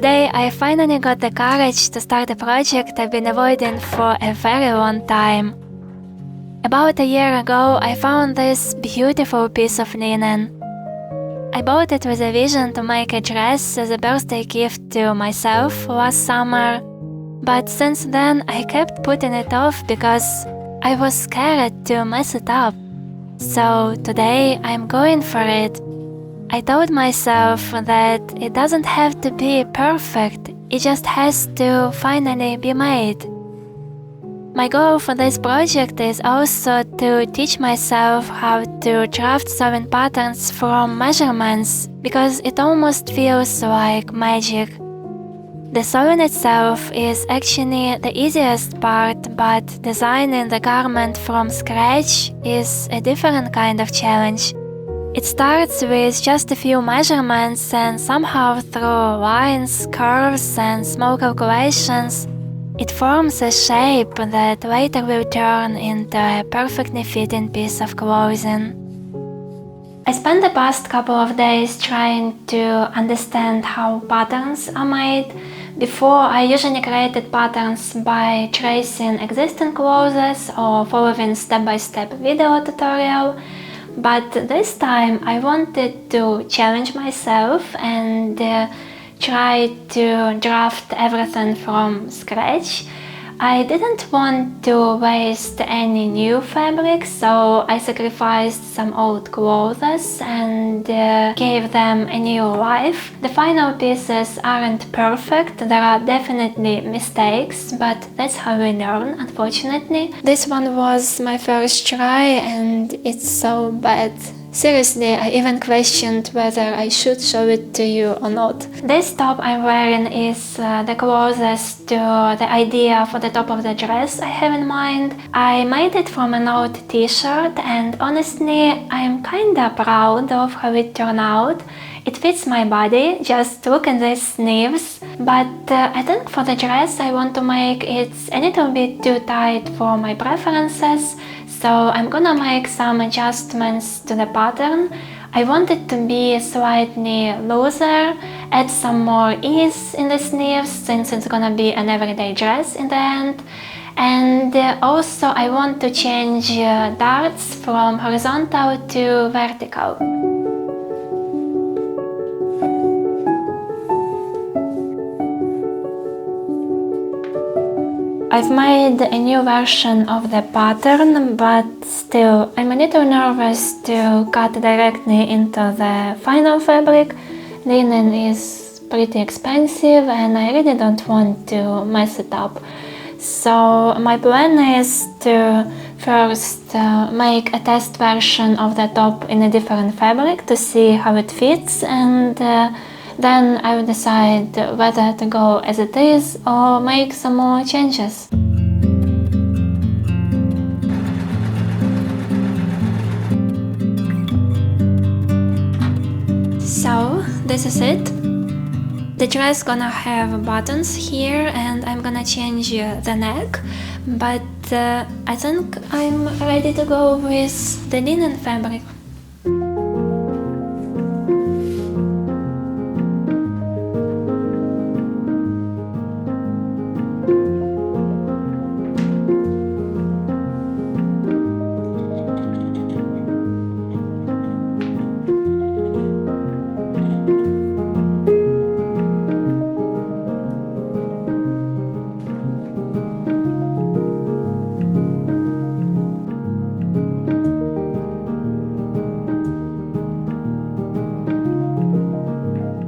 Today I finally got the courage to start a project I've been avoiding for a very long time. About a year ago, I found this beautiful piece of linen. I bought it with a vision to make a dress as a birthday gift to myself last summer, but since then I kept putting it off because I was scared to mess it up. So today I'm going for it. I told myself that it doesn't have to be perfect, it just has to finally be made. My goal for this project is also to teach myself how to draft sewing patterns from measurements, because it almost feels like magic. The sewing itself is actually the easiest part, but designing the garment from scratch is a different kind of challenge. It starts with just a few measurements, and somehow through lines, curves and small calculations, it forms a shape that later will turn into a perfectly fitting piece of clothing. I spent the past couple of days trying to understand how patterns are made. Before, I usually created patterns by tracing existing clothes or following step-by-step video tutorial. But this time I wanted to challenge myself and try to draft everything from scratch. I didn't want to waste any new fabric, so I sacrificed some old clothes and gave them a new life. The final pieces aren't perfect, there are definitely mistakes, but that's how we learn, unfortunately. This one was my first try and it's so bad. Seriously, I even questioned whether I should show it to you or not. This top I'm wearing is the closest to the idea for the top of the dress I have in mind. I made it from an old t-shirt and honestly, I'm kinda proud of how it turned out. It fits my body, just look at these sleeves. But I think for the dress I want to make it a little bit too tight for my preferences. So I'm gonna make some adjustments to the pattern. I want it to be slightly looser, add some more ease in the sleeves since it's gonna be an everyday dress in the end. And also I want to change darts from horizontal to vertical. I've made a new version of the pattern, but still I'm a little nervous to cut directly into the final fabric. Linen is pretty expensive and I really don't want to mess it up. So my plan is to first make a test version of the top in a different fabric to see how it fits, and then I will decide whether to go as it is or make some more changes. So, this is it. The dress gonna have buttons here and I'm gonna change the neck, but I think I'm ready to go with the linen fabric.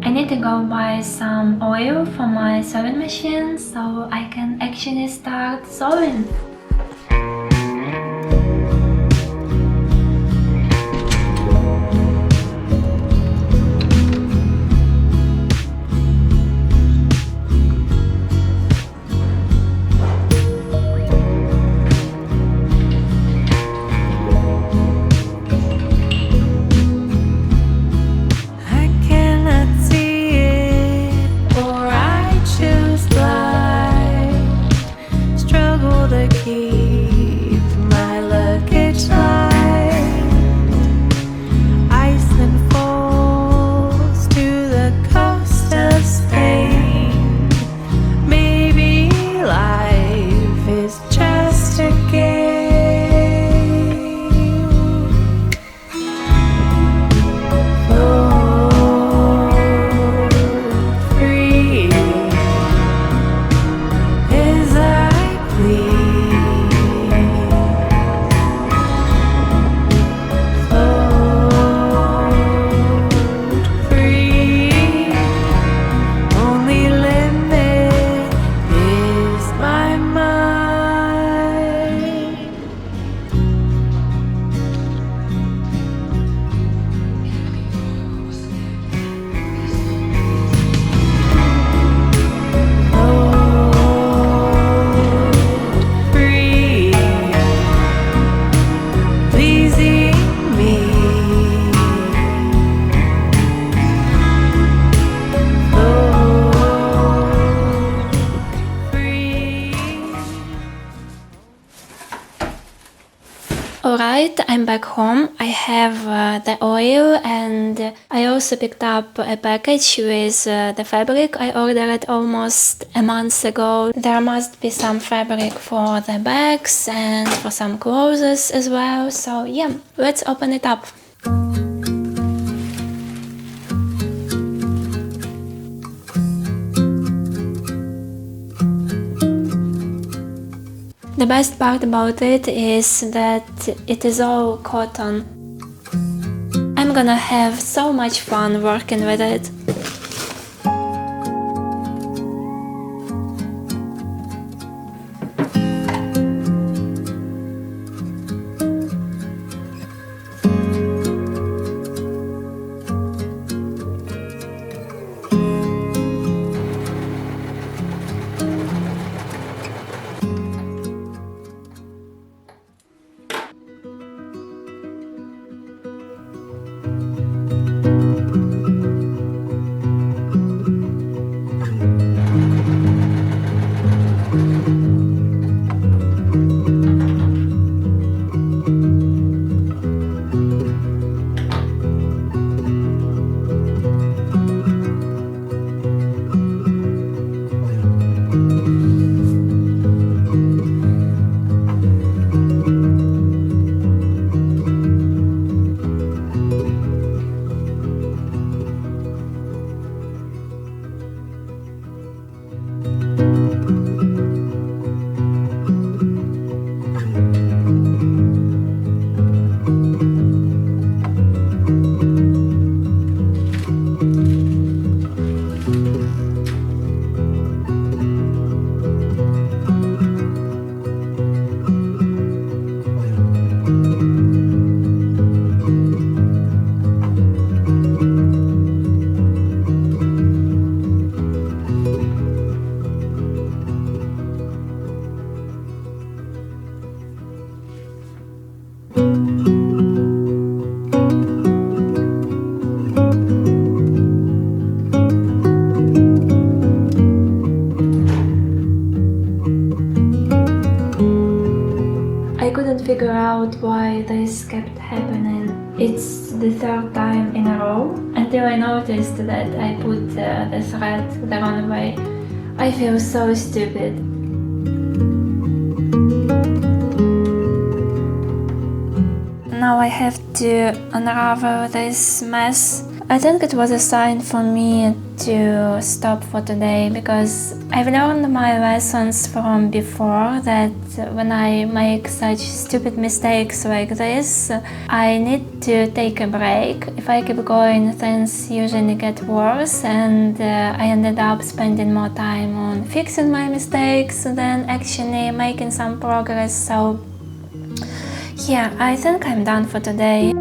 I need to go buy some oil for my sewing machine so I can actually start sewing. To keep Alright, I'm back home. I have the oil and I also picked up a package with the fabric I ordered almost a month ago. There must be some fabric for the bags and for some clothes as well. So yeah, let's open it up. The best part about it is that it is all cotton. I'm gonna have so much fun working with it. I couldn't figure out why this kept happening. It's the third time in a row until I noticed that I put the thread the wrong way. I feel so stupid. Now I have to unravel this mess. I think it was a sign for me to stop for today because I've learned my lessons from before that when I make such stupid mistakes like this, I need to take a break. If I keep going, things usually get worse, and I ended up spending more time on fixing my mistakes than actually making some progress. So yeah, I think I'm done for today.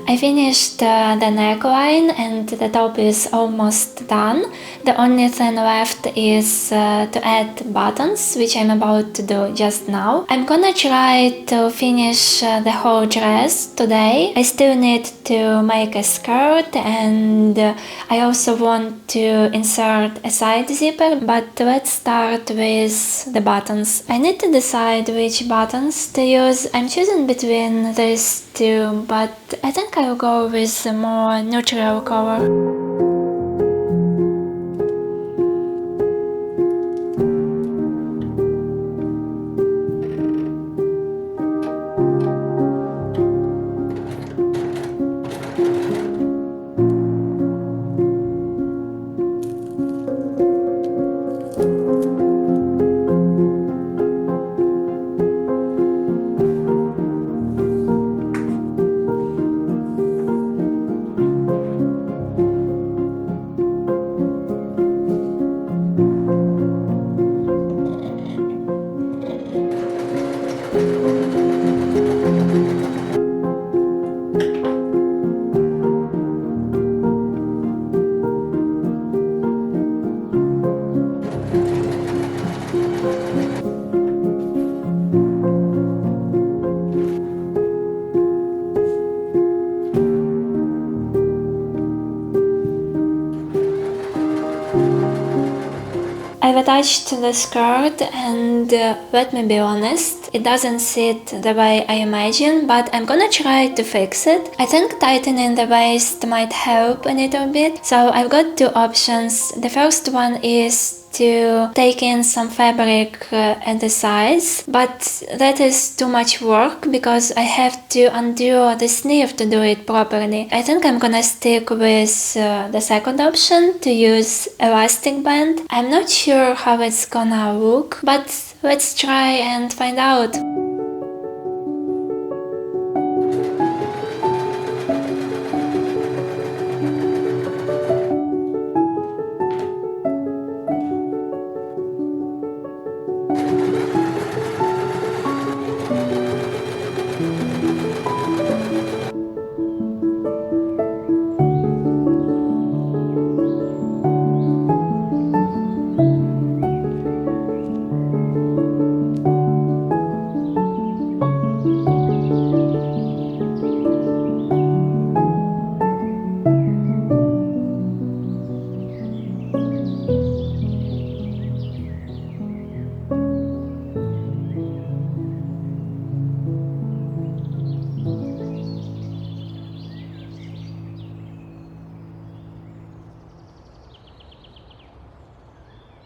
I finished the neckline and the top is almost done. The only thing left is to add buttons, which I'm about to do just now. I'm gonna try to finish the whole dress today. I still need to make a skirt and I also want to insert a side zipper, but let's start with the buttons. I need to decide which buttons to use. I'm choosing between these two, but I think I'll go with a more neutral color. I've attached the skirt and let me be honest, it doesn't sit the way I imagine, but I'm gonna try to fix it. I think tightening the waist might help a little bit. So I've got two options. The first one is to take in some fabric at the sides, but that is too much work because I have to undo the sleeve to do it properly. I think I'm gonna stick with the second option, to use elastic band. I'm not sure how it's gonna look, but let's try and find out.